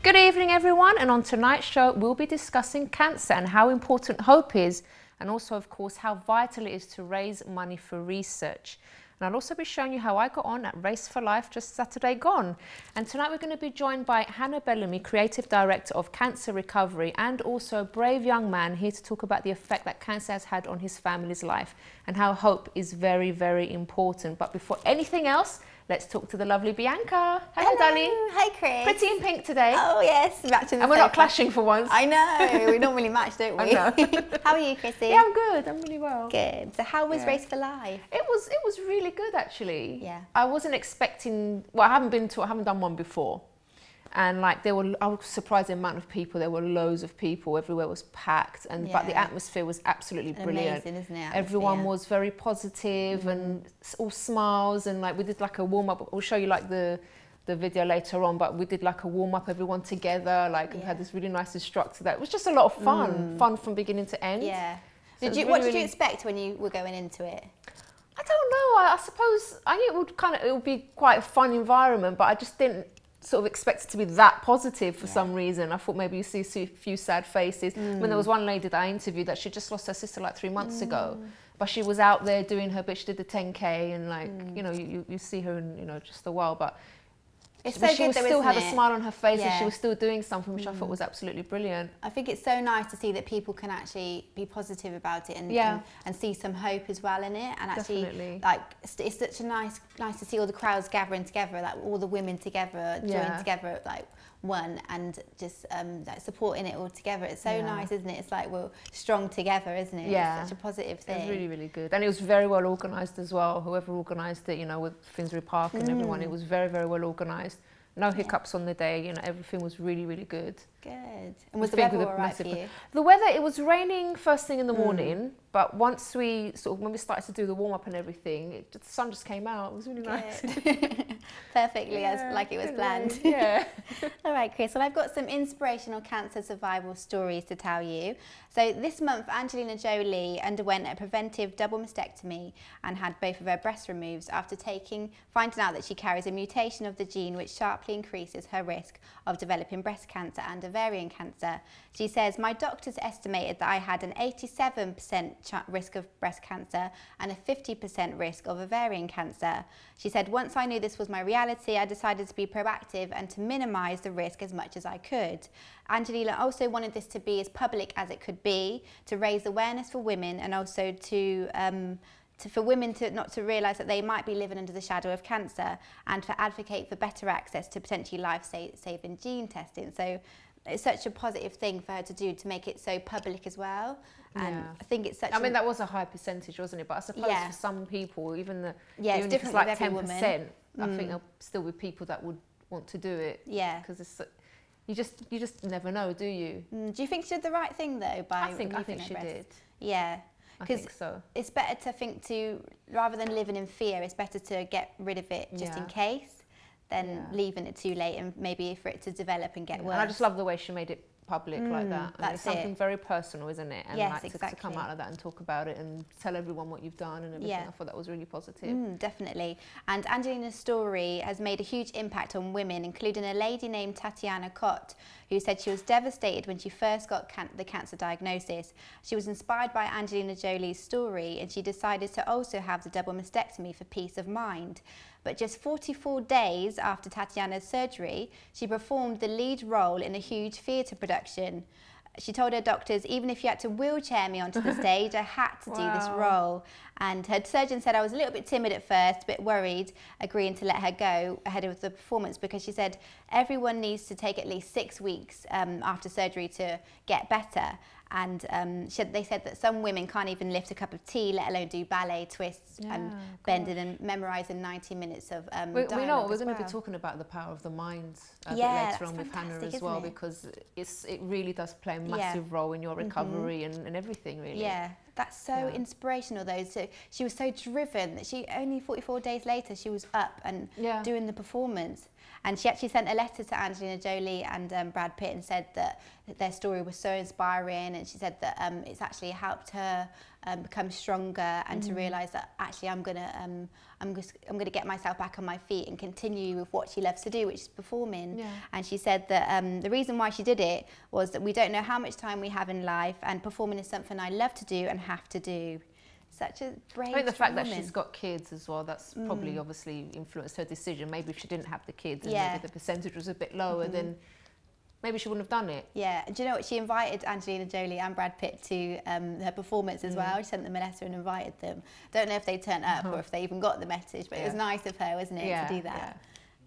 Good evening, everyone, and on tonight's show we'll be discussing cancer and how important hope is, and also of course how vital it is to raise money for research. And I'll also be showing you how I got on at Race for Life just Saturday gone. And tonight we're going to be joined by Hannah Bellamy, Creative Director of Cancer Recovery, and also a brave young man here to talk about the effect that cancer has had on his family's life and how hope is very, very important. But before anything else, let's talk to the lovely Bianca. Hello, darling. Hi, Chris. Pretty in pink today. Oh, yes. Matching the And we're not sofa. clashing for once. I know. We normally match, don't we? I know. How are you, Chrissy? Yeah, I'm good. I'm really well. Good. So how was Race for Life? It was really good, actually. Yeah. I wasn't expecting, well, I haven't done one before. And like I was surprised the amount of people. There were loads of people. Everywhere was packed, but the atmosphere was absolutely brilliant. Amazing, isn't it? Everyone was very positive and all smiles, and like we did like a warm up. I'll show you like the video later on, but we did like a warm up, everyone together. Like we had this really nice instructor. That was just a lot of fun from beginning to end. Yeah. So What did you expect when you were going into it? I don't know. I suppose I knew it would be quite a fun environment, but I just didn't sort of expect it to be that positive for some reason. I thought maybe you see a few sad faces. When there was one lady that I interviewed that she just lost her sister like 3 months ago, but she was out there doing her bit. She did the 10K, and like you know, you see her in just a while, but It's she so good, though, still had isn't a it? smile on her face, and she Yeah. was still doing something, which I thought was absolutely brilliant. I think it's so nice to see that people can actually be positive about it and see some hope as well in it. And actually, Definitely. like, it's such a nice to see all the crowds gathering together, like all the women together, joining together, like one, and just like supporting it all together. It's so nice, isn't it? It's like we're strong together, isn't it? Yeah. It's such a positive thing. It was really, really good. And it was very well organised as well. Whoever organised it, with Finsbury Park and everyone, it was very, very well organised. No hiccups on the day, everything was really, really good. Good. And was the weather all right for you? The weather, it was raining first thing in the morning, but once when we started to do the warm up and everything, the sun just came out. It was really nice. Perfectly, like it was planned. Yeah. All right, Chris. Well, I've got some inspirational cancer survival stories to tell you. So this month, Angelina Jolie underwent a preventive double mastectomy and had both of her breasts removed after finding out that she carries a mutation of the gene which sharply increases her risk of developing breast cancer and ovarian cancer. She says, "My doctors estimated that I had an 87% risk of breast cancer and a 50% risk of ovarian cancer." She said, "Once I knew this was my reality, I decided to be proactive and to minimise the risk as much as I could." Angelina also wanted this to be as public as it could be, to raise awareness for women, and also for women not to realise that they might be living under the shadow of cancer, and to advocate for better access to potentially life-saving gene testing. So it's such a positive thing for her to do, to make it so public as well. And I think it's such. I mean, that was a high percentage, wasn't it? But I suppose for some people, even it's different if it's like with every 10%, I think there'll still be people that would want to do it. Yeah. Because you just never know, do you? Do you think she did the right thing though by I think removing her she breast? did. Yeah. I think so. It's better to rather than living in fear, it's better to get rid of it just in case than leaving it too late and maybe for it to develop and get worse. And I just love the way she made it public like that. And it's something very personal, isn't it? And yes, like to come out of that and talk about it and tell everyone what you've done and everything. Yeah. I thought that was really positive. Definitely. And Angelina's story has made a huge impact on women, including a lady named Tatiana Kott, who said she was devastated when she first got the cancer diagnosis. She was inspired by Angelina Jolie's story, and she decided to also have the double mastectomy for peace of mind. But just 44 days after Tatiana's surgery, she performed the lead role in a huge theatre production. She told her doctors, "Even if you had to wheelchair me onto the stage, I had to do this role." And her surgeon said, "I was a little bit timid at first, a bit worried, agreeing to let her go ahead of the performance, because she said everyone needs to take at least 6 weeks after surgery to get better." And they said that some women can't even lift a cup of tea, let alone do ballet twists and bending and memorising 90 minutes of we know we're going to be talking about the power of the mind a bit Yeah, later on with Hannah as well, because it really does play a massive role in your recovery and everything, really. Yeah, that's so inspirational though. So she was so driven that she only 44 days later she was up and doing the performance. And she actually sent a letter to Angelina Jolie and Brad Pitt and said that their story was so inspiring, and she said that it's actually helped her become stronger and to realise that actually I'm gonna get myself back on my feet and continue with what she loves to do, which is performing. Yeah. And she said that the reason why she did it was that we don't know how much time we have in life, and performing is something I love to do and have to do. Such a brave, I think the fact woman. that she's got kids as well, that's probably obviously influenced her decision. Maybe if she didn't have the kids and maybe the percentage was a bit lower, then maybe she wouldn't have done it. Yeah, and do you know what? She invited Angelina Jolie and Brad Pitt to her performance as well. She sent them a letter and invited them. Don't know if they turned up or if they even got the message, but it was nice of her, wasn't it, to do that? Yeah.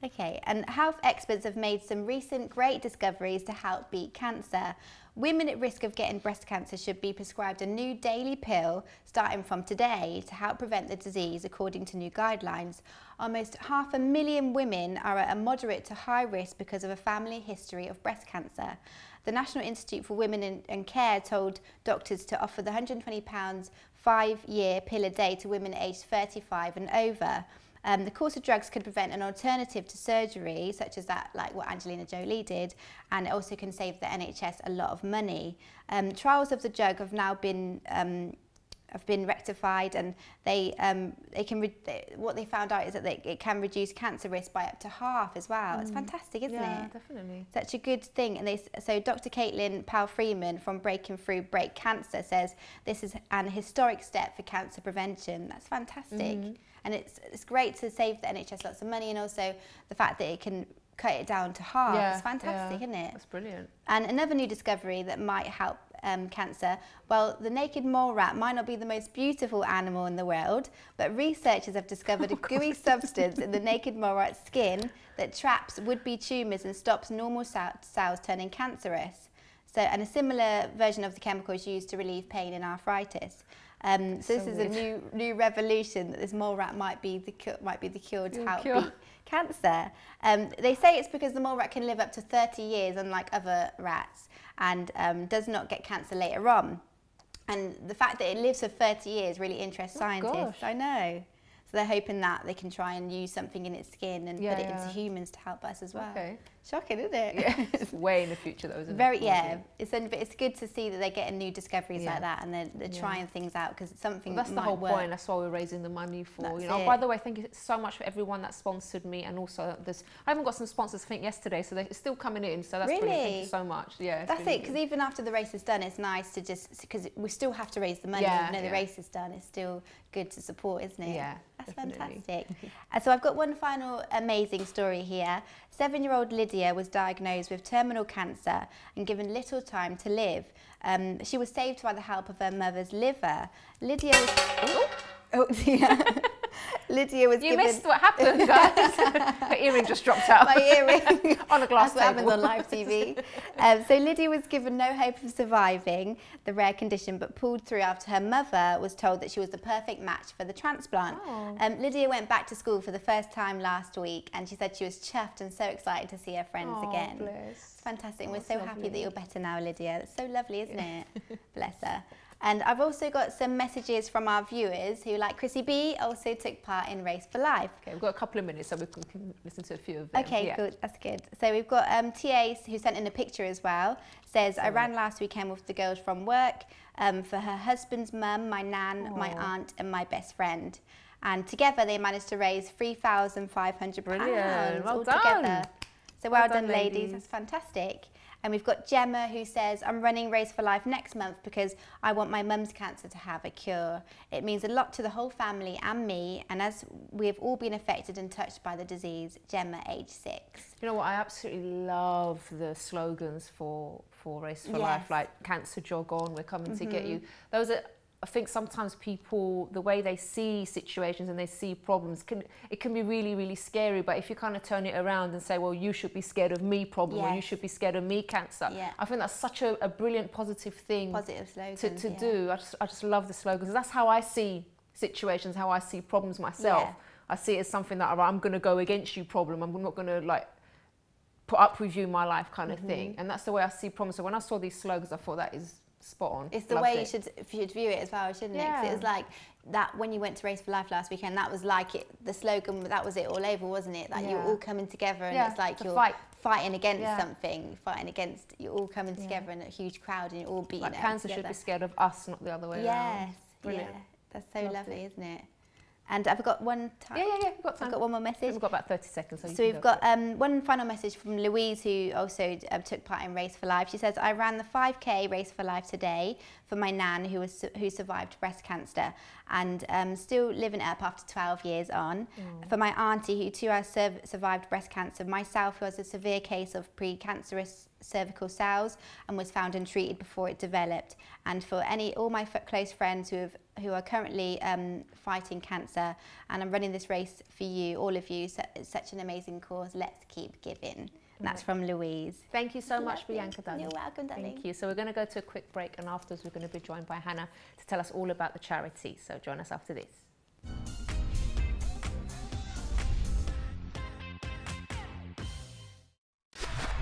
Okay, and health experts have made some recent great discoveries to help beat cancer. Women at risk of getting breast cancer should be prescribed a new daily pill starting from today to help prevent the disease, according to new guidelines. Almost 500,000 women are at a moderate to high risk because of a family history of breast cancer. The National Institute for Women and Care told doctors to offer the £120 5-year pill a day to women aged 35 and over. The course of drugs could prevent an alternative to surgery, such as that, like what Angelina Jolie did, and it also can save the NHS a lot of money. Trials of the drug have now been rectified, and what they found out is that it can reduce cancer risk by up to half as well. It's fantastic, isn't it? Yeah, definitely. Such a good thing. And so Dr. Caitlin Powell-Freeman from Breaking Through Break Cancer says this is an historic step for cancer prevention. That's fantastic. And it's great to save the NHS lots of money, and also the fact that it can cut it down to half. It's fantastic, isn't it? That's brilliant. And another new discovery that might help cancer, well, the naked mole rat might not be the most beautiful animal in the world, but researchers have discovered a gooey substance in the naked mole rat's skin that traps would-be tumours and stops normal cells turning cancerous. So, and a similar version of the chemical is used to relieve pain in arthritis. So this is a new revolution, that this mole rat might be the cure to help beat cancer. They say it's because the mole rat can live up to 30 years, unlike other rats, and does not get cancer later on. And the fact that it lives for 30 years really interests scientists. I know. So they're hoping that they can try and use something in its skin and put it into humans to help us as well. Okay. Shocking, isn't it? Yeah, it's way in the future though, isn't it? Yeah. But it's good to see that they're getting new discoveries like that, and they're trying things out, because it's something that's the whole point. That's why we're raising the money for. By the way, thank you so much for everyone that sponsored me, and also this. I haven't got some sponsors, I think, yesterday, so they're still coming in. So that's brilliant. Thank you so much. Yeah. That's it. Because even after the race is done, it's nice to because we still have to raise the money. Even though the race is done, it's still good to support, isn't it? Yeah. That's fantastic. So I've got one final amazing story here. 7-year-old Lydia was diagnosed with terminal cancer and given little time to live. She was saved by the help of her mother's liver. Lydia was... Oh dear. Lydia was You missed what happened, guys. Her earring just dropped out. My earring. On a glass That's table. what happens on live TV. So Lydia was given no hope of surviving the rare condition, but pulled through after her mother was told that she was the perfect match for the transplant. Lydia went back to school for the first time last week, and she said she was chuffed and so excited to see her friends again. Bless. It's fantastic. And we're so happy that you're better now, Lydia. It's so lovely, isn't it? Bless her. And I've also got some messages from our viewers who, like Chrissy B, also took part in Race for Life. Okay, we've got a couple of minutes, so we can listen to a few of them. Okay, good. That's good. So we've got TA, who sent in a picture as well. Says, I ran last weekend with the girls from work for her husband's mum, my nan, my aunt, and my best friend. And together they managed to raise £3,500 Well altogether. done. So well done, ladies. That's fantastic. And we've got Gemma, who says, I'm running Race for Life next month because I want my mum's cancer to have a cure. It means a lot to the whole family and me, and as we have all been affected and touched by the disease. Gemma, age 6. You know what, I absolutely love the slogans for Race for Life, like Cancer Jog On, we're coming to get you. Those are, I think sometimes people, the way they see situations and they see problems, it can be really, really scary. But if you kind of turn it around and say, well, you should be scared of me problem, or you should be scared of me cancer. I think that's such a brilliant, positive thing to do. I just love the slogans. That's how I see situations, how I see problems myself. I see it as something that I'm going to go against you problem. I'm not going to like put up with you in my life kind of thing. And that's the way I see problems. So when I saw these slogans, I thought that is spot on. It's the way you should view it as well, shouldn't it? 'Cause it was like that when you went to Race for Life last weekend, that was like it, the slogan, that was it all over, wasn't it? Like you're all coming together, and it's like you're fighting against something, you're all coming together in a huge crowd, and you're all beating like cancer should be scared of us, not the other way around. Brilliant. Yeah, that's so lovely, isn't it? And I've got one time. Yeah, we've got time. I've got one more message. We've got about 30 seconds. So we've got one final message from Louise, who also took part in Race for Life. She says, I ran the 5K Race for Life today for my nan who survived breast cancer and still living it up after 12 years on. For my auntie who too has survived breast cancer, myself who has a severe case of precancerous cervical cells and was found and treated before it developed, and for all my close friends who are currently fighting cancer, and I'm running this race for you, all of you. It's such an amazing cause. Let's keep giving. And that's from Louise. Thank you so much, Bianca, darling. You're welcome, darling. Thank you. So we're going to go to a quick break, and afterwards we're going to be joined by Hannah to tell us all about the charity. So join us after this.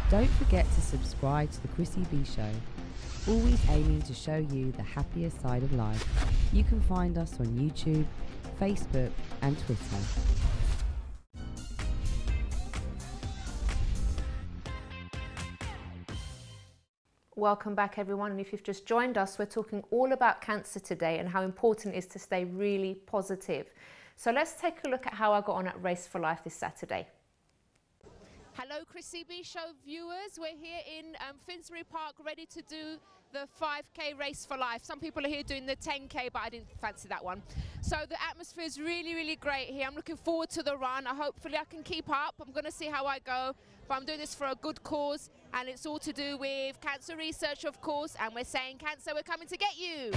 Don't forget to subscribe to the Chrissy B Show, always aiming to show you the happier side of life. You can find us on YouTube, Facebook and Twitter. Welcome back, everyone, and if you've just joined us, we're talking all about cancer today and how important it is to stay really positive. So let's take a look at how I got on at Race for Life this Saturday. Hello, Chrissy B Show viewers. We're here in Finsbury Park, ready to do the 5K Race for Life. Some people are here doing the 10K, but I didn't fancy that one. So the atmosphere is really, really great here. I'm looking forward to the run. Hopefully I can keep up. I'm going to see how I go. But I'm doing this for a good cause, and it's all to do with cancer research, of course. And we're saying, cancer, we're coming to get you.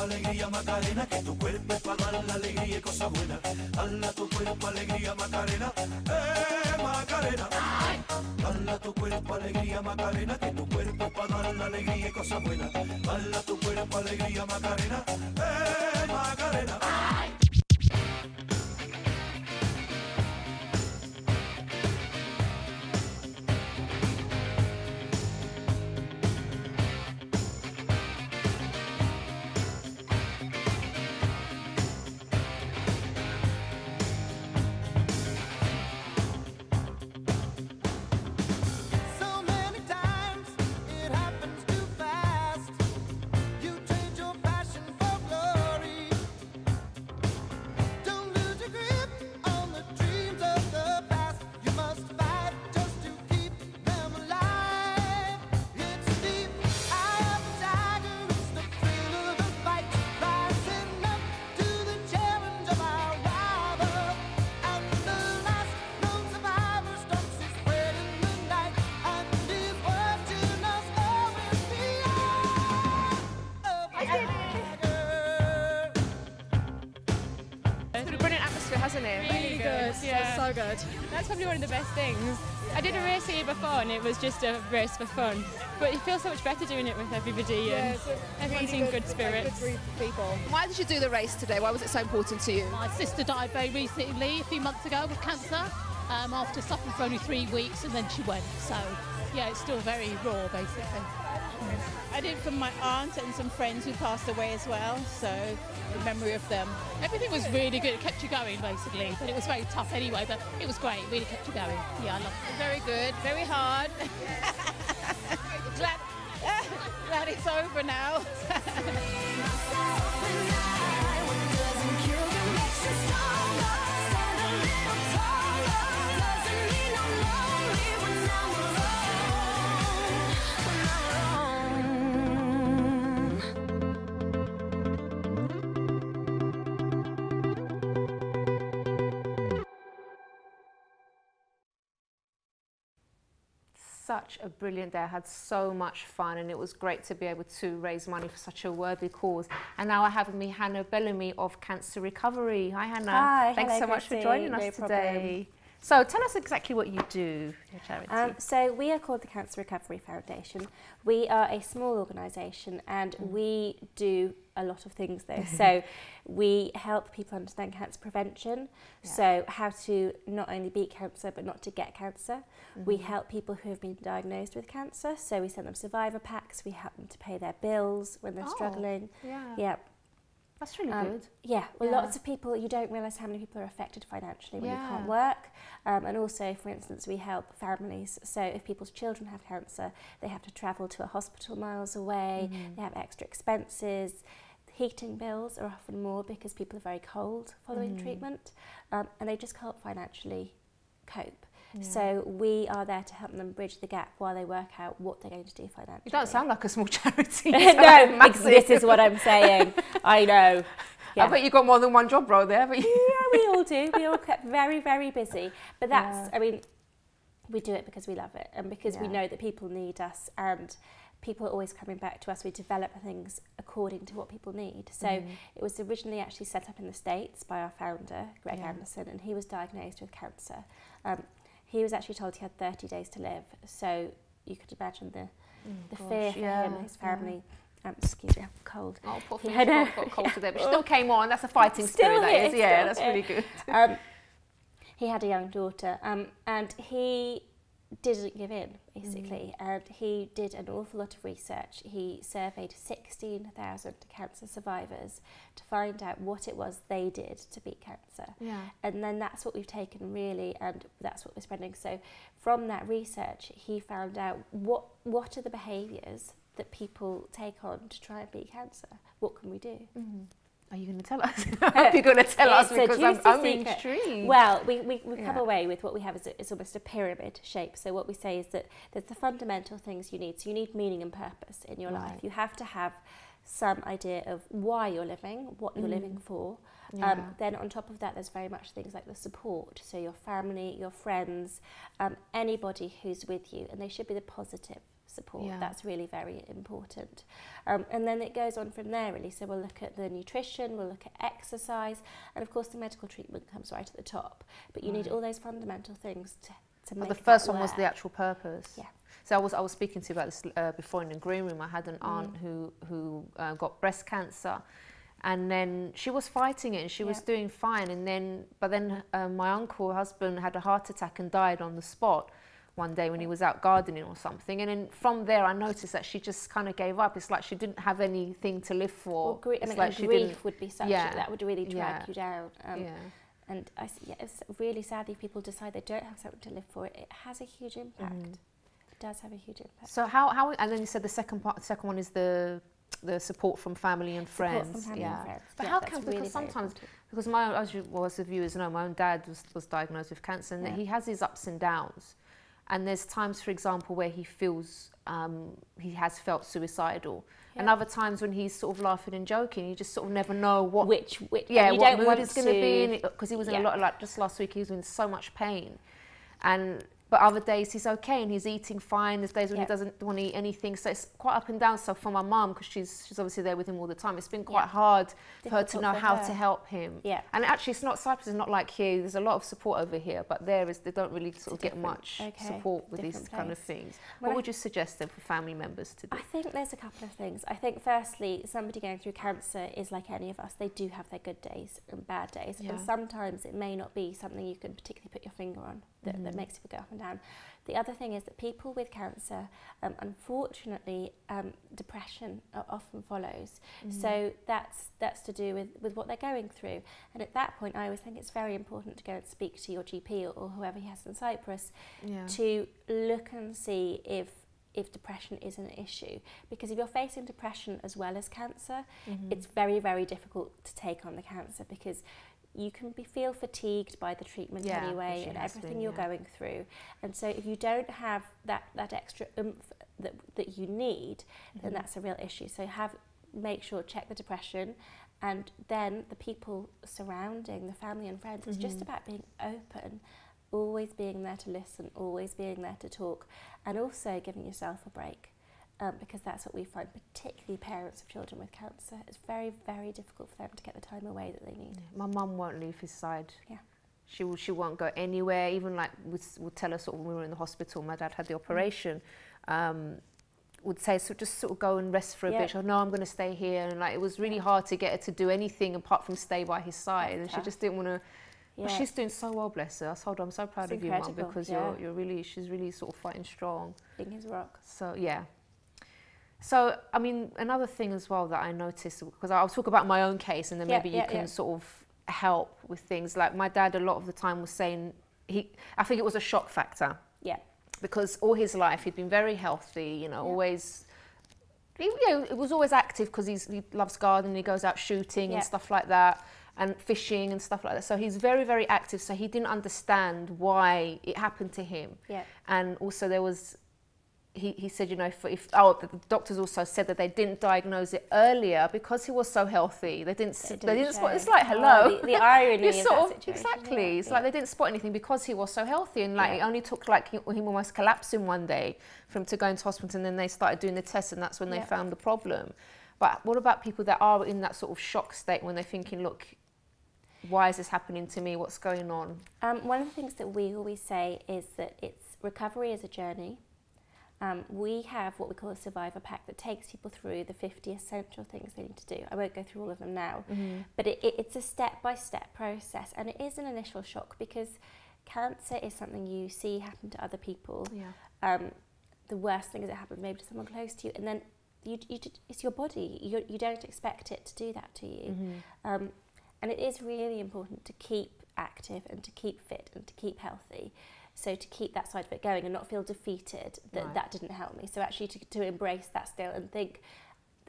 Alegría Macarena, que tu cuerpo es para dar la alegría y cosas buenas. Dale a tu cuerpo alegría Macarena, Macarena. Dale a tu cuerpo alegría Macarena, que tu cuerpo es para dar la alegría y cosas buenas. Dale a tu cuerpo alegría Macarena, Macarena. Hasn't it? Really good, yeah. So good. That's probably one of the best things. I did a race here before and it was just a race for fun, but you feel so much better doing it with everybody and everyone's in good spirits. Good group of people. Why did you do the race today? Why was it so important to you? My sister died very recently, a few months ago, with cancer, after suffering for only 3 weeks, and then she went. So, yeah, it's still very raw, basically. I did it for my aunt and some friends who passed away as well, so in memory of them. Everything was really good. It kept you going, basically, but it was very tough anyway, but it was great. It really kept you going. Yeah, I loved it. Very good, very hard. glad it's over now. Such a brilliant day. I had so much fun and it was great to be able to raise money for such a worthy cause. And now I have with me Hannah Bellamy of Cancer Recovery. Hi Hannah. Hi. Thanks hello, so much for Chrissy. joining No us today. So tell us exactly what you do, your charity. So we are called the Cancer Recovery Foundation. We are a small organisation and we do a lot of things though. So we help people understand cancer prevention, so how to not only beat cancer but not to get cancer. We help people who have been diagnosed with cancer, so we send them survivor packs, we help them to pay their bills when they're struggling. Yeah. That's really good. Yeah, well, lots of people, you don't realise how many people are affected financially when you can't work. And also, for instance, we help families. So if people's children have cancer, they have to travel to a hospital miles away, they have extra expenses. Heating bills are often more because people are very cold following treatment, and they just can't financially cope. So we are there to help them bridge the gap while they work out what they're going to do financially. You don't sound like a small charity. No, this is what I'm saying. I know. I bet you've got more than one job role there, haven't you? Yeah, we all do. We all kept very, very busy. But that's, I mean, we do it because we love it and because we know that people need us and people are always coming back to us. We develop things according to what people need. So it was originally actually set up in the States by our founder, Greg Anderson, and he was diagnosed with cancer. He was actually told he had 30 days to live. So you could imagine the fear for him, his family. Excuse me, I'm cold. Oh, poor thing, she got cold today, but she still came on. That's a fighting spirit, that is. Yeah, that's really good. He had a young daughter, and he didn't give in, basically, and he did an awful lot of research. He surveyed 16,000 cancer survivors to find out what it was they did to beat cancer. And then that's what we've taken, really, and that's what we're spreading. So from that research, he found out what are the behaviours that people take on to try and beat cancer. What can we do? Are you going to tell us? I hope you're going to tell us because I'm intrigued. Well, we come away with what we have is almost a pyramid shape. So what we say is that there's the fundamental things you need. So you need meaning and purpose in your life. You have to have some idea of why you're living, what you're living for. Then on top of that, there's very much things like the support. So your family, your friends, anybody who's with you, and they should be the positive support. That's really very important. And then it goes on from there, really. So we'll look at the nutrition, we'll look at exercise, and of course the medical treatment comes right at the top. But you need all those fundamental things to make the first that one was work. the actual purpose. So I was speaking to you about this before in the green room. I had an aunt who got breast cancer, and then she was fighting it and she was doing fine. And then, but then my uncle, her husband, had a heart attack and died on the spot one day when he was out gardening or something. And then from there I noticed that she just kind of gave up. It's like she didn't have anything to live for. Grief would be such that would really drag you down. And it's really sad if people decide they don't have something to live for. It has a huge impact. It does have a huge impact. So how and then you said the second one is the support from family and friends. Support from family and friends. But how can, because sometimes, because as the viewers know, my own dad was diagnosed with cancer, and he has his ups and downs. And there's times, for example, where he feels he has felt suicidal, and other times when he's sort of laughing and joking. You just sort of never know what mood is going to be in, because he was in a lot, like just last week he was in so much pain, but other days he's okay and he's eating fine. There's days when he doesn't want to eat anything. So it's quite up and down. So for my mum, because she's obviously there with him all the time, it's been quite hard for her to know how to help him. And actually, it's not Cyprus is not like here. There's a lot of support over here, but they don't really sort of get much support with these kind of things. What would you suggest then for family members to do? I think there's a couple of things. I think firstly, somebody going through cancer is like any of us. They do have their good days and bad days, and sometimes it may not be something you can particularly put your finger on that makes people go up and down. The other thing is that people with cancer, unfortunately, depression often follows. So that's to do with what they're going through. And at that point, I always think it's very important to go and speak to your GP or whoever he has in Cyprus to look and see if depression is an issue. Because if you're facing depression as well as cancer, it's very, very difficult to take on the cancer, because you can feel fatigued by the treatment anyway, and everything you're going through. And so if you don't have that extra oomph that you need, then that's a real issue. So make sure, check the depression, and then the people surrounding, the family and friends, it's just about being open, always being there to listen, always being there to talk, and also giving yourself a break. Because that's what we find, particularly parents of children with cancer. It's very, very difficult for them to get the time away that they need. My mum won't leave his side. She won't go anywhere. Even like would tell us sort of when we were in the hospital, my dad had the operation. Would say, so just sort of go and rest for a bit. She goes, no, I'm going to stay here. And like, it was really hard to get her to do anything apart from stay by his side. And she just didn't want to. But she's doing so well, bless her. I told her, I'm so proud of you, Mum, because she's really sort of fighting strong. Being his rock. So yeah. So I mean, another thing as well that I noticed, because I'll talk about my own case, and then maybe you can sort of help with things. Like my dad, a lot of the time was saying I think it was a shock factor. Yeah. Because all his life he'd been very healthy, you know, always, it was always active because he loves gardening, he goes out shooting and stuff like that, and fishing and stuff like that. So he's very, very active. So he didn't understand why it happened to him. Yeah. And also there was, he said, you know, the doctors also said that they didn't diagnose it earlier because he was so healthy. They didn't spot. It's like, hello. The irony of that situation. Exactly. It's like they didn't spot anything because he was so healthy, and like it only took like him almost collapsing one day for him to go into hospital, and then they started doing the tests, and that's when they found the problem. But what about people that are in that sort of shock state when they're thinking, look, why is this happening to me? What's going on? One of the things that we always say is that recovery is a journey. We have what we call a survivor pack that takes people through the 50 essential things they need to do. I won't go through all of them now, but it's a step-by-step process, and it is an initial shock because cancer is something you see happen to other people. Yeah. The worst thing is it happens maybe to someone close to you, and then it's your body. You don't expect it to do that to you. And it is really important to keep active and to keep fit and to keep healthy. So to keep that side of it going and not feel defeated that that didn't help me. So actually to embrace that still and think,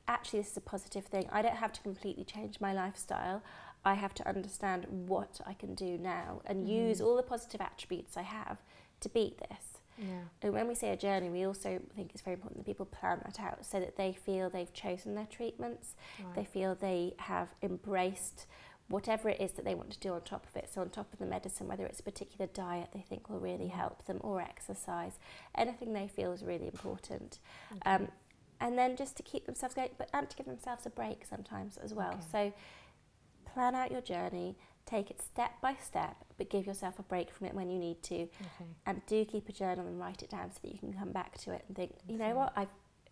actually this is a positive thing. I don't have to completely change my lifestyle. I have to understand what I can do now and use all the positive attributes I have to beat this. Yeah. And when we say a journey, we also think it's very important that people plan that out so that they feel they've chosen their treatments. They feel they have embraced whatever it is that they want to do on top of it. So on top of the medicine, whether it's a particular diet they think will really help them, or exercise, anything they feel is really important. And then just to keep themselves going, and to give themselves a break sometimes as well. So plan out your journey, take it step by step, but give yourself a break from it when you need to. And do keep a journal and write it down so that you can come back to it and think, you know what,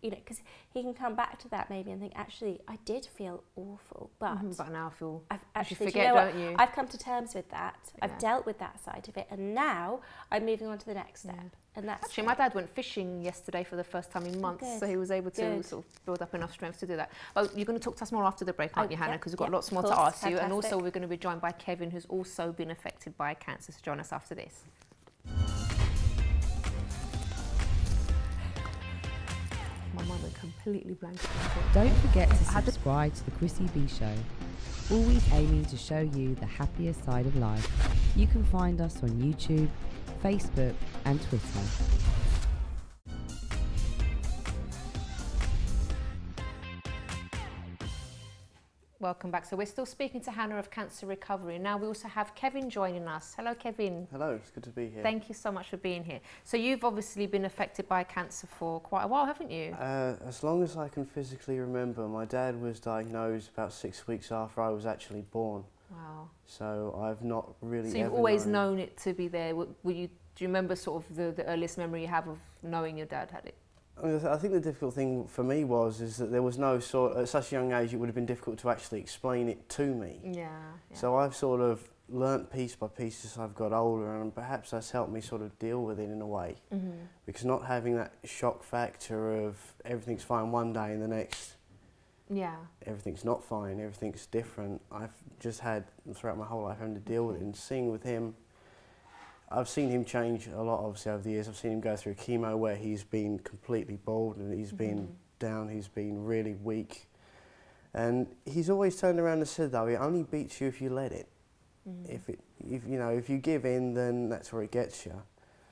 because he can come back to that maybe and think, actually, I did feel awful, but now I feel, actually, you forget, don't you? I've come to terms with that. I've dealt with that side of it, and now I'm moving on to the next step. And that's actually, my dad went fishing yesterday for the first time in months, so he was able to sort of build up enough strength to do that. Well, you're going to talk to us more after the break, aren't you, Hannah? Because we've got lots more to ask you, and also we're going to be joined by Kevin, who's also been affected by cancer. So join us after this. My mother completely blanked. Don't forget to subscribe to the Chrissy B Show. Always aiming to show you the happiest side of life. You can find us on YouTube, Facebook and Twitter. Welcome back. So we're still speaking to Hannah of Cancer Recovery. Now we also have Kevin joining us. Hello, Kevin. Hello, it's good to be here. Thank you so much for being here. So you've obviously been affected by cancer for quite a while, haven't you? As long as I can physically remember. My dad was diagnosed about 6 weeks after I was actually born. Wow. So I've not really So you've always known it to be there. Do you remember sort of the earliest memory you have of knowing your dad had it? I think the difficult thing for me is that there was no at such a young age it would have been difficult to actually explain it to me. Yeah. So I've sort of learnt piece by piece as I've got older, and perhaps that's helped me sort of deal with it in a way. Because not having that shock factor of everything's fine one day and the next everything's not fine, everything's different. I've just had throughout my whole life having to deal with it, and seeing with him, I've seen him change a lot obviously over the years. I've seen him go through chemo where he's been completely bald and he's been down, he's been really weak. And he's always turned around and said though, it only beats you if you let it. If you give in, then that's where it gets you.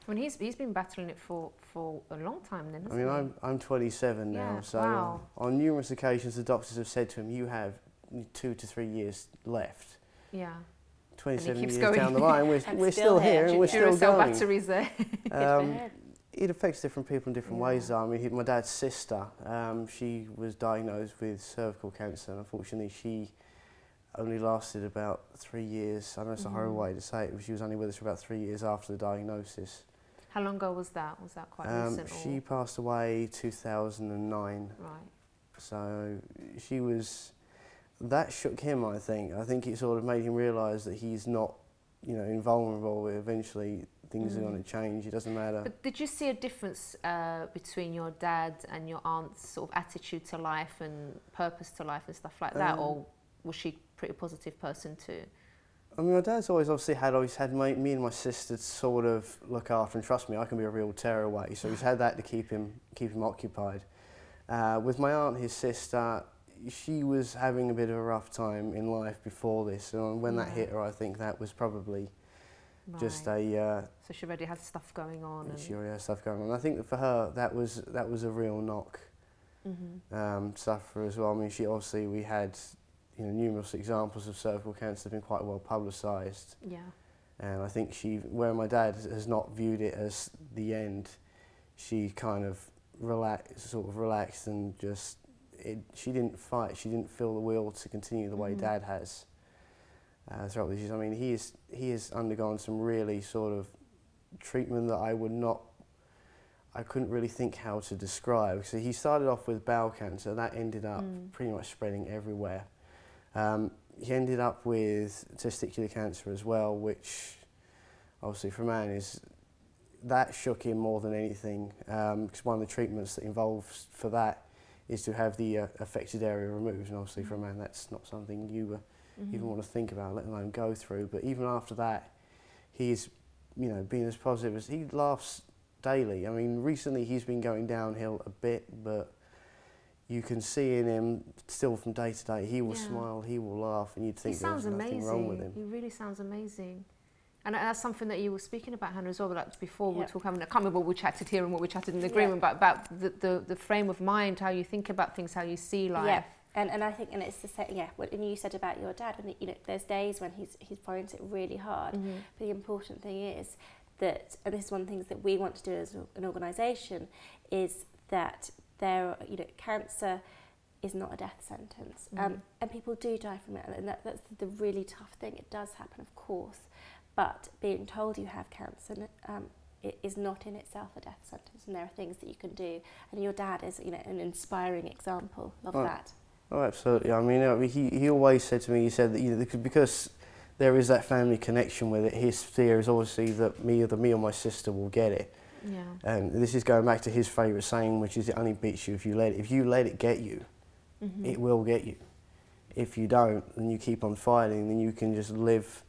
I mean, he's been battling it for a long time then, hasn't he? I'm 27 now, so on numerous occasions the doctors have said to him, you have 2 to 3 years left. Yeah. 27 years down the line, we're still here and we're still going. Batteries there. It affects different people in different ways though. I mean, my dad's sister, she was diagnosed with cervical cancer, and unfortunately she only lasted about 3 years. I know it's a horrible way to say it, but she was only with us for about 3 years after the diagnosis. How long ago was that? Was that quite recent? She passed away 2009. Right. So she was, that shook him, I think. I think it sort of made him realise that he's not, you know, invulnerable. Eventually things are going to change, it doesn't matter. But did you see a difference between your dad and your aunt's sort of attitude to life and purpose to life and stuff like that, or was she a pretty positive person too? I mean, my dad's always had me and my sister to sort of look after, and trust me, I can be a real tearaway, so he's had that to keep him occupied. With my aunt, his sister, she was having a bit of a rough time in life before this, and when that hit her, I think that was probably just a... so she already had stuff going on. She already had stuff going on. I think that for her, that was a real knock. Suffer as well. I mean, we had, you know, numerous examples of cervical cancer have been quite well publicised. Yeah. And I think where my dad has not viewed it as the end, she kind of relaxed and just, she didn't fight, she didn't feel the will to continue the way Dad has throughout these years. I mean, he has undergone some really sort of treatment that I couldn't really think how to describe. So he started off with bowel cancer, that ended up pretty much spreading everywhere. He ended up with testicular cancer as well, which obviously for a man that shook him more than anything, because one of the treatments that involves for that is to have the affected area removed, and obviously for a man that's not something you even want to think about, let alone go through. But even after that, he's, you know, being as positive as he laughs daily. I mean, recently he's been going downhill a bit, but you can see in him still from day to day, he will smile, he will laugh, and you'd think there's nothing wrong with him. He really sounds amazing. And that's something that you were speaking about, Hannah, as well. Like before we talk, I mean, I can't remember what we chatted here and what we chatted in the agreement, but about the frame of mind, how you think about things, how you see life. Yeah, and I think, and it's the same. Yeah, what you said about your dad. When you know, there's days when he finds it really hard. But the important thing is that, and this is one of the things that we want to do as an organisation, is that cancer is not a death sentence, and people do die from it, and that's the really tough thing. It does happen, of course. But being told you have cancer it is not in itself a death sentence, and there are things that you can do. And your dad is, you know, an inspiring example of that. Oh, absolutely. I mean, he always said to me, he said that, you know, because there is that family connection with it, his fear is obviously that me or my sister will get it. Yeah. And this is going back to his favourite saying, which is, it only beats you if you let it. If you let it get you, it will get you. If you don't, and you keep on fighting, then you can just live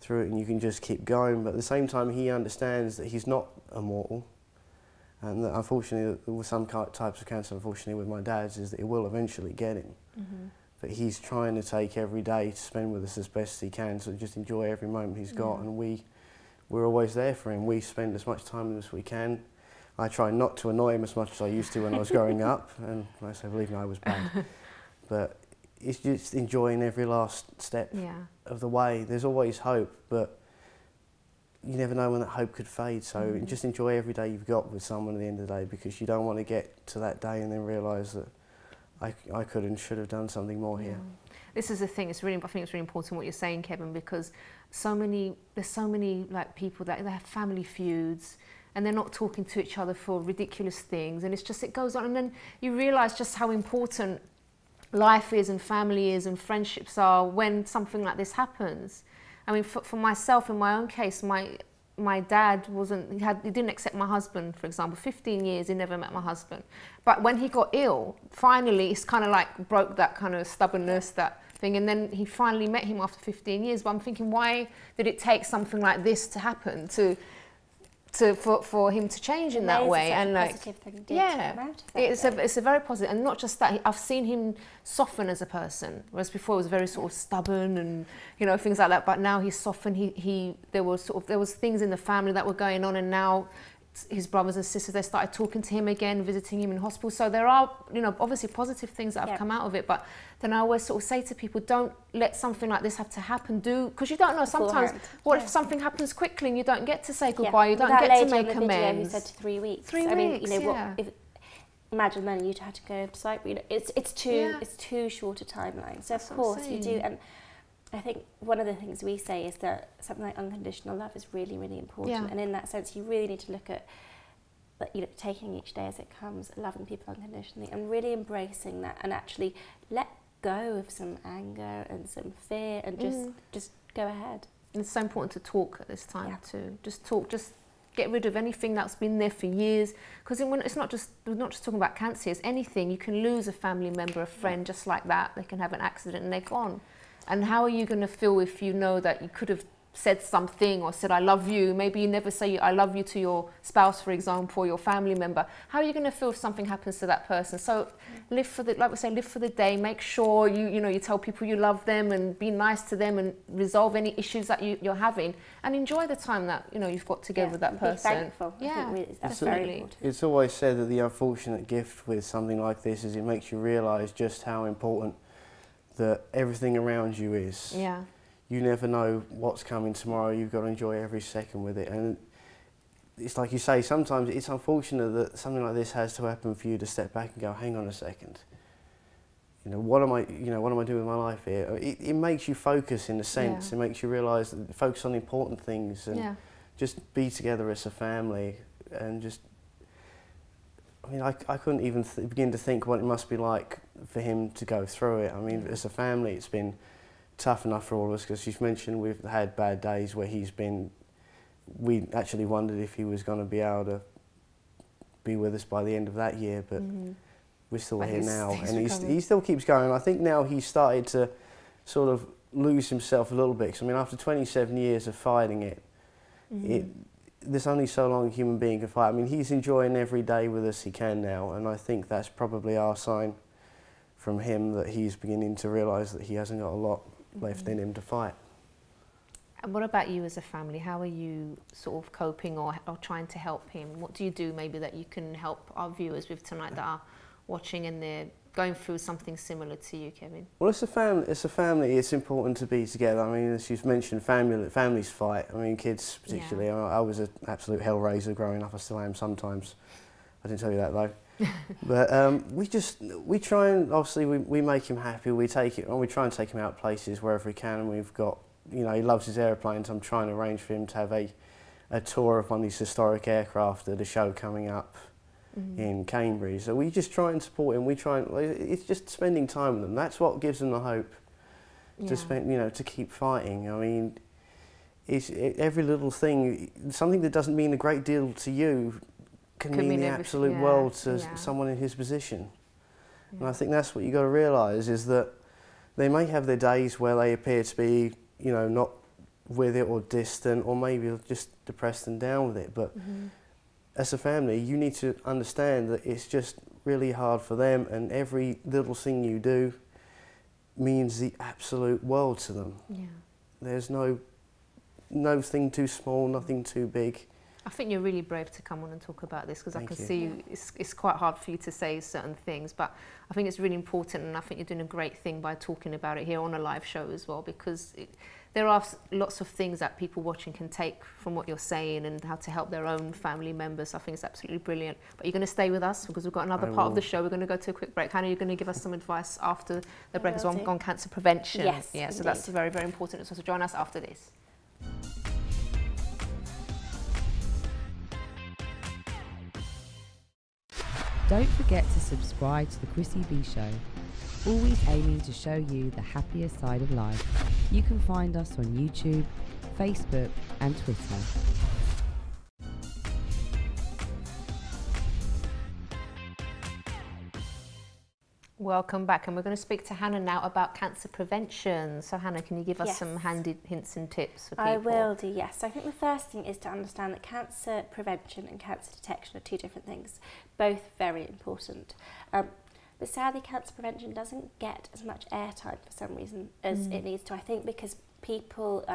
through it and you can just keep going. But at the same time, he understands that he's not immortal, and that unfortunately with some types of cancer, unfortunately with my dad's, is that it will eventually get him. But he's trying to take every day to spend with us as best he can, so just enjoy every moment he's got. And we're always there for him. We spend as much time with him as we can. I try not to annoy him as much as I used to when I was growing up, and I say, believe me, I was bad. But it's just enjoying every last step of the way. There's always hope, but you never know when that hope could fade. So just enjoy every day you've got with someone at the end of the day, because you don't want to get to that day and then realise that I could and should have done something more here. This is the thing. I think it's really important what you're saying, Kevin, because there's so many like people that they have family feuds, and they're not talking to each other for ridiculous things, and it goes on, and then you realise just how important life is and family is and friendships are when something like this happens. I mean, for myself, in my own case, my dad he didn't accept my husband, for example. 15 years he never met my husband. But when he got ill, finally it's kind of like broke that kind of stubbornness, that thing, and then he finally met him after 15 years. But I'm thinking, why did it take something like this to happen for him to change in that way? And like, it's a very positive, and not just that. I've seen him soften as a person, whereas before he was very sort of stubborn and, you know, things like that. But now he's softened. There was things in the family that were going on, and now his brothers and sisters, they started talking to him again, visiting him in hospital. So there are, you know, obviously positive things that have come out of it. But then I always sort of say to people, don't let something like this have to happen. Because you don't know sometimes. What if something happens quickly and you don't get to say goodbye? You don't get to make amends. Who said 3 weeks. 3 weeks. I mean, you know, imagine then you'd had to go to site. You know, it's too short a timeline. So of course you do. And I think one of the things we say is that something like unconditional love is really, really important. And in that sense, you really need to look at, taking each day as it comes, loving people unconditionally, and really embracing that, and actually let go of some anger and some fear, and just go ahead. It's so important to talk at this time too. Just talk. Just get rid of anything that's been there for years. Because it's not just, we're not just talking about cancer. It's anything. You can lose a family member, a friend, just like that. They can have an accident and they're gone. And how are you going to feel if you know that you could have said something or said I love you? Maybe you never say I love you to your spouse, for example, or your family member. How are you going to feel if something happens to that person? So live for the, like we say, live for the day. Make sure you tell people you love them and be nice to them and resolve any issues that you're having, and enjoy the time that you've got together with that person. Be thankful. Yeah, I think that's definitely. important. It's always said that the unfortunate gift with something like this is it makes you realise just how important that everything around you is. Yeah. You never know what's coming tomorrow. You've got to enjoy every second with it. And it's like you say, sometimes it's unfortunate that something like this has to happen for you to step back and go, hang on a second. What am I doing with my life here? It makes you focus in a sense. It makes you realise, focus on important things and just be together as a family. And just, I couldn't even begin to think what it must be like for him to go through it. As a family, it's been tough enough for all of us, because you've mentioned we've had bad days where we actually wondered if he was going to be able to be with us by the end of that year, but we're still here now, and he still keeps going. I think now he's started to sort of lose himself a little bit, because after 27 years of fighting it, there's only so long a human being can fight. He's enjoying every day with us he can now, and I think that's probably our sign from him that he's beginning to realise that he hasn't got a lot left in him to fight. And what about you as a family? How are you sort of coping or trying to help him? What do you do maybe that you can help our viewers with tonight that are watching and they're going through something similar to you, Kevin? Well, it's a family. It's important to be together. As you've mentioned, families fight. Kids particularly. I was an absolute hellraiser growing up. I still am sometimes. I didn't tell you that though. But we try and, obviously we make him happy. We try and take him out places wherever we can. And we've got, he loves his aeroplanes. I'm trying to arrange for him to have a tour of one of these historic aircraft at a show coming up in Cambridge. So we just try and support him. It's just spending time with them. That's what gives them the hope to spend, to keep fighting. It's every little thing, something that doesn't mean a great deal to you can mean the absolute world to someone in his position. And I think that's what you've got to realise, is that they may have their days where they appear to be, not with it or distant, or maybe just depressed and down with it. But as a family, you need to understand that it's just really hard for them, and every little thing you do means the absolute world to them. Yeah. There's no thing too small, nothing too big. I think you're really brave to come on and talk about this, because I can see it's quite hard for you to say certain things, but I think it's really important, and I think you're doing a great thing by talking about it here on a live show as well, because there are lots of things that people watching can take from what you're saying and how to help their own family members. I think it's absolutely brilliant. But you're going to stay with us because we've got another part of the show. We're going to go to a quick break. Hannah, you're going to give us some advice after the break as well on cancer prevention. Yes, yeah, so that's very, very important. So join us after this. Don't forget to subscribe to the Chrissy B Show, always aiming to show you the happier side of life. You can find us on YouTube, Facebook and Twitter. Welcome back, and we're going to speak to Hannah now about cancer prevention. So Hannah, can you give us some handy hints and tips for people? I will do, yes. So I think the first thing is to understand that cancer prevention and cancer detection are two different things, both very important. But sadly, cancer prevention doesn't get as much airtime for some reason as it needs to. I think because people,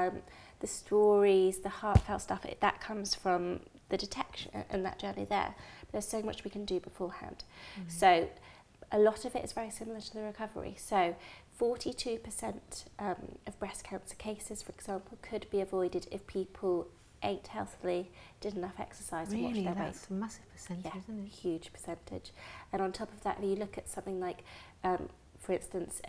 the stories, the heartfelt stuff, that comes from the detection and that journey there. But there's so much we can do beforehand. So a lot of it is very similar to the recovery. So 42% of breast cancer cases, for example, could be avoided if people ate healthily, did enough exercise and watched their weight. That's a massive percentage, isn't it? Huge percentage. And on top of that, if you look at something like, for instance,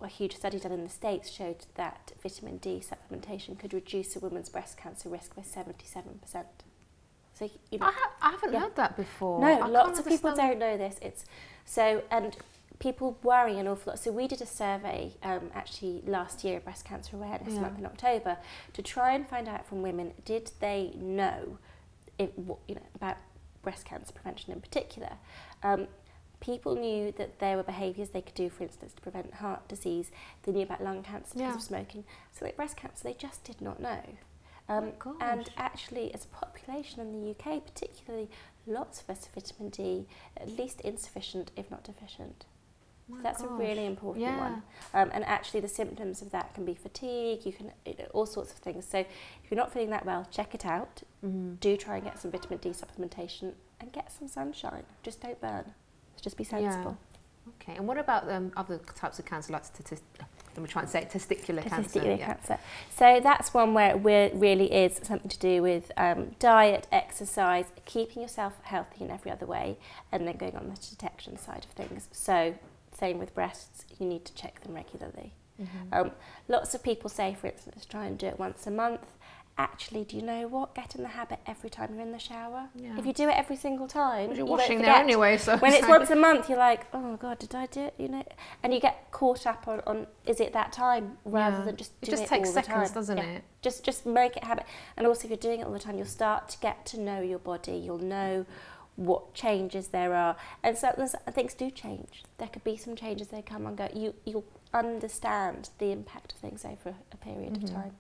a huge study done in the States showed that vitamin D supplementation could reduce a woman's breast cancer risk by 77%. So, you know, I haven't heard that before. No, lots of people don't know this. And people worry an awful lot. So we did a survey actually last year, Breast Cancer Awareness Month in October, to try and find out from women, did they know, about breast cancer prevention in particular. People knew that there were behaviours they could do, for instance, to prevent heart disease. They knew about lung cancer because of smoking. So like breast cancer, they just did not know. And actually, as a population in the UK particularly, lots of us have vitamin D, at least insufficient, if not deficient. So that's a really important one. And actually the symptoms of that can be fatigue, all sorts of things. So if you're not feeling that well, check it out. Do try and get some vitamin D supplementation and get some sunshine. Just don't burn. Just be sensible. Okay, and what about other types of cancer, like let me try and say it, testicular cancer? Testicular cancer. So that's one where it really is something to do with diet, exercise, keeping yourself healthy in every other way, and then going on the detection side of things. So same with breasts, you need to check them regularly. Lots of people say, for instance, try and do it once a month. Actually, do you know what? Get in the habit every time you're in the shower. If you do it every single time, you're washing there anyway. So when it's once a month, you're like, oh God, did I do it? You know, and you get caught up on is it that time rather than just do it all the time. It just takes seconds, doesn't it? Just make it a habit. And also, if you're doing it all the time, you'll start to get to know your body. You'll know what changes there are, and so things do change. There could be some changes, they come and go. You'll understand the impact of things over a period of time.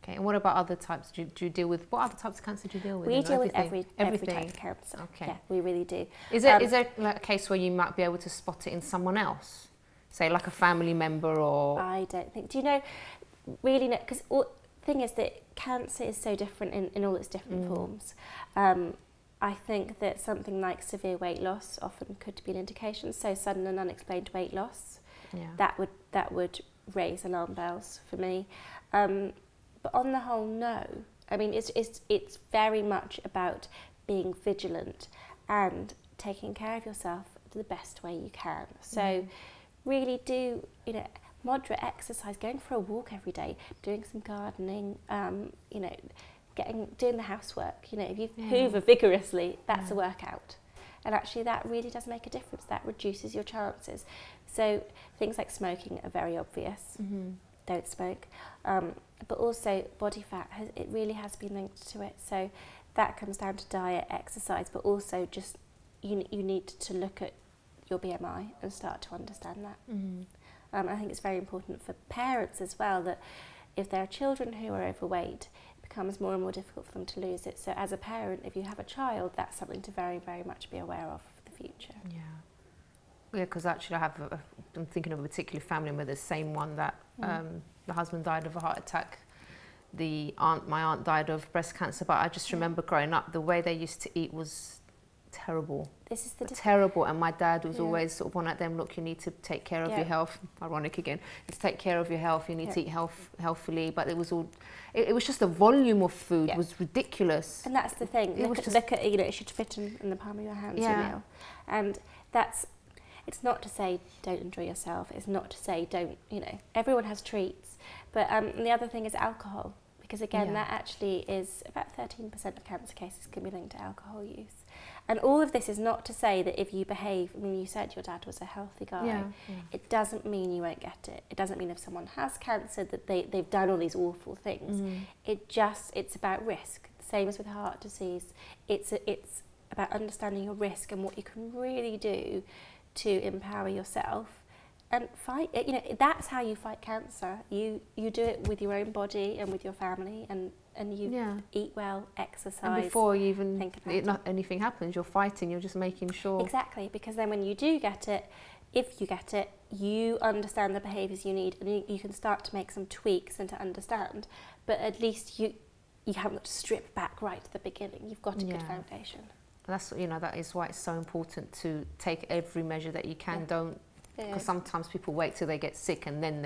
Okay, and what about other types? Do you deal with, what other types of cancer do you deal with? We deal with every type of cancer. Okay. Yeah, we really do. Is there like a case where you might be able to spot it in someone else? Say like a family member or... I don't think, do you know, really, because the thing is that cancer is so different in all its different forms. I think that something like severe weight loss often could be an indication. So sudden and unexplained weight loss, that would raise alarm bells for me. But on the whole, no. I mean, it's very much about being vigilant and taking care of yourself the best way you can. So really do, moderate exercise, going for a walk every day, doing some gardening, doing the housework. If you hoover vigorously, that's a workout. And actually that really does make a difference. That reduces your chances. So things like smoking are very obvious. Don't smoke. But also body fat, it really has been linked to it. So that comes down to diet, exercise, but also just you need to look at your BMI and start to understand that. I think it's very important for parents as well that if there are children who are overweight, it becomes more and more difficult for them to lose it. So as a parent, if you have a child, that's something to very, very much be aware of for the future. Yeah, because actually I'm thinking of a particular family member, the same one that the husband died of a heart attack. My aunt died of breast cancer, but I just remember growing up, the way they used to eat was terrible. This is terrible, and my dad was always sort of one of them, look, you need to take care of your health. Ironic again. Just take care of your health, you need to eat healthily, but it was all, it was just the volume of food was ridiculous. And that's the thing, look at it should fit in the palm of your hand, your meal. And it's not to say don't enjoy yourself, it's not to say don't, everyone has treats. But the other thing is alcohol, because again, that actually is about 13% of cancer cases can be linked to alcohol use. And all of this is not to say that if you behave, I mean, you said your dad was a healthy guy, it doesn't mean you won't get it. It doesn't mean if someone has cancer that they've done all these awful things. It's about risk, same as with heart disease. It's about understanding your risk and what you can really do to empower yourself and fight it. That's how you fight cancer. You do it with your own body and with your family, and you eat well, exercise. And before you even anything happens, you're fighting. You're just making sure. Exactly, because then when you do get it, if you get it, you understand the behaviours you need, and you can start to make some tweaks and to understand. But at least you haven't got to strip back right at the beginning. You've got a good foundation. That's that is why it's so important to take every measure that you can. Don't, because sometimes people wait till they get sick and then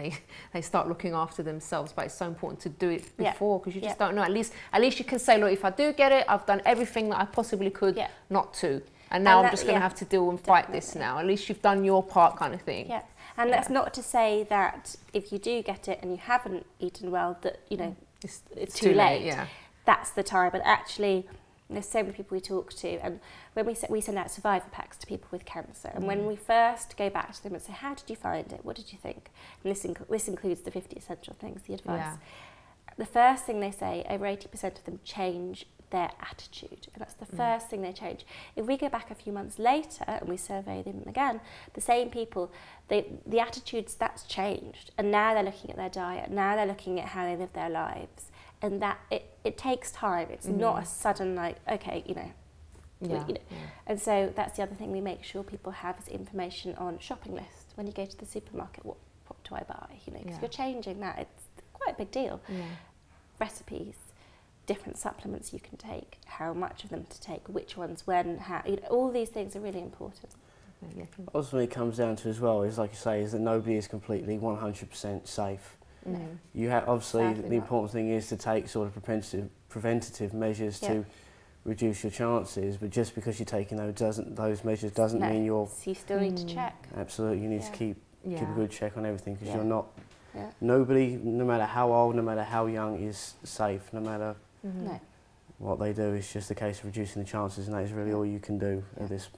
they start looking after themselves. But it's so important to do it before, because you just don't know. At least you can say, look, if I do get it, I've done everything that I possibly could not to, and now I'm just going to have to deal and fight this now. At least you've done your part, kind of thing. Yeah, And that's not to say that if you do get it and you haven't eaten well, that, you know, it's too late. Yeah. That's the time. But actually, there's so many people we talk to, and when we send out survivor packs to people with cancer, and when we first go back to them and say, how did you find it? What did you think? And this includes the 50 essential things, the advice. Yeah. The first thing they say, over 80% of them change their attitude, and that's the first thing they change. If we go back a few months later and we survey them again, the same people, the attitudes, that's changed, and now they're looking at their diet, now they're looking at how they live their lives, and that it takes time. It's not a sudden, like, okay, you know. And so that's the other thing we make sure people have is information on shopping lists. When you go to the supermarket, what do I buy? You know, because if you're changing that, it's quite a big deal. Recipes, different supplements you can take, how much of them to take, which ones, when, how, you know, all these things are really important. Ultimately, it comes down to as well is, like you say, is that nobody is completely 100% safe. No. You have obviously the important thing is to take sort of preventative measures to reduce your chances, but just because you're taking those measures doesn't mean you're. So you still need to check. Absolutely, you need to keep a good check on everything, because you're not. Nobody, no matter how old, no matter how young, is safe. No matter what they do, it's just a case of reducing the chances, and that is really all you can do in this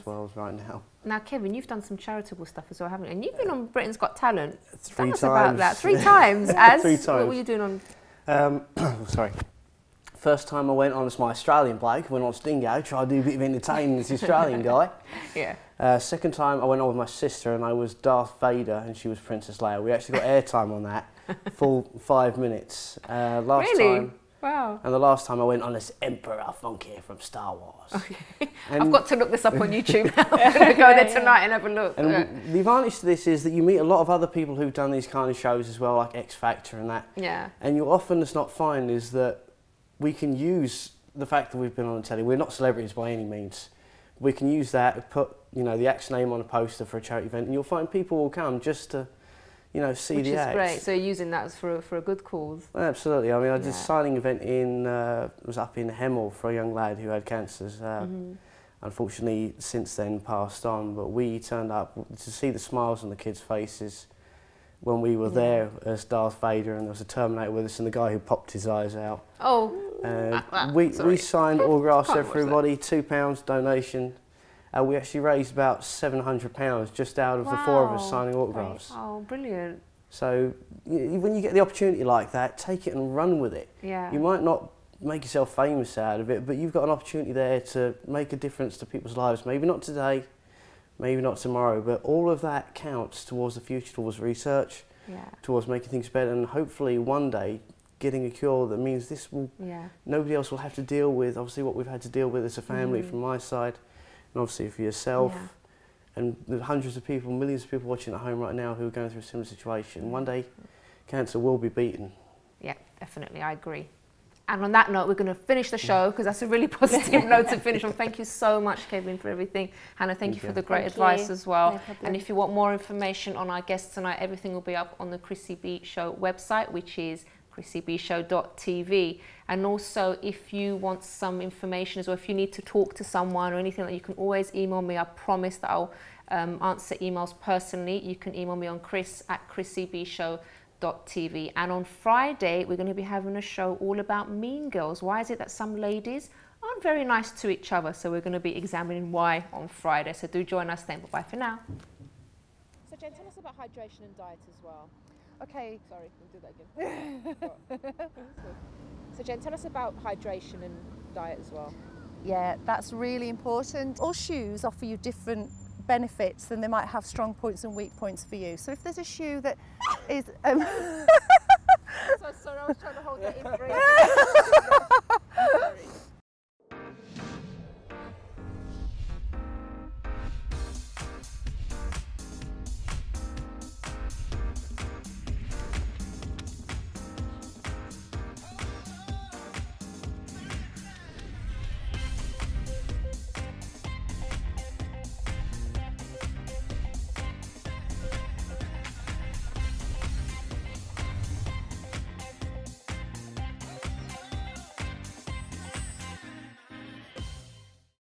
world right now. Now, Kevin, you've done some charitable stuff as well, haven't you? And you've been on Britain's Got Talent. 3 Tell us times. about that. 3 times. As 3 times. What were you doing on? Sorry. First time I went on as my Australian bloke, went on Stingo, tried to do a bit of entertaining as the Australian guy. Second time I went on with my sister, and I was Darth Vader and she was Princess Leia. We actually got airtime on that, full 5 minutes. Time. Wow. And the last time I went on as Emperor Funky from Star Wars. Okay. I've got to look this up on YouTube now. I'm going to go there tonight and have a look. And the advantage to this is that you meet a lot of other people who've done these kind of shows as well, like X Factor and that. Yeah. And you'll often just not find is that we can use the fact that we've been on the telly. We're not celebrities by any means. We can use that to put, you know, the act's name on a poster for a charity event, and you'll find people will come just to, you know, see the act. Which is great. So you're using that for a good cause. Absolutely. I mean, I did a signing event was up in Hemel for a young lad who had cancers. Unfortunately, since then passed on. But we turned up to see the smiles on the kids' faces when we were there as Darth Vader, and there was a Terminator with us, and the guy who popped his eyes out. Oh. We signed autographs for everybody, £2 donation. We actually raised about £700 just out of the 4 of us signing autographs. Oh, brilliant. So when you get the opportunity like that, take it and run with it. Yeah. You might not make yourself famous out of it, but you've got an opportunity there to make a difference to people's lives. Maybe not today, maybe not tomorrow, but all of that counts towards the future, towards research, towards making things better, and hopefully one day getting a cure that means this will nobody else will have to deal with, obviously, what we've had to deal with as a family from my side. And obviously for yourself, and the hundreds of people, millions of people watching at home right now who are going through a similar situation. One day, cancer will be beaten. Yeah, definitely, I agree. And on that note, we're going to finish the show, because that's a really positive note to finish on. Thank you so much, Kevin, for everything. Hannah, thank you for the great advice as well. No problem. And if you want more information on our guests tonight, everything will be up on the Chrissy B Show website, which is chrissybshow.tv. And also, if you want some information as well, if you need to talk to someone or anything, you can always email me. I promise that I'll answer emails personally. You can email me on chris@chrissybshow.tv. And on Friday, we're going to be having a show all about mean girls. Why is it that some ladies aren't very nice to each other? So we're going to be examining why on Friday. So do join us then. Bye for now. So Jen, tell us about hydration and diet as well. Okay. Sorry, we'll do that again. So Jen, tell us about hydration and diet as well. Yeah, that's really important. All shoes offer you different benefits, and they might have strong points and weak points for you. So if there's a shoe that is... So sorry, I was trying to hold that in for you.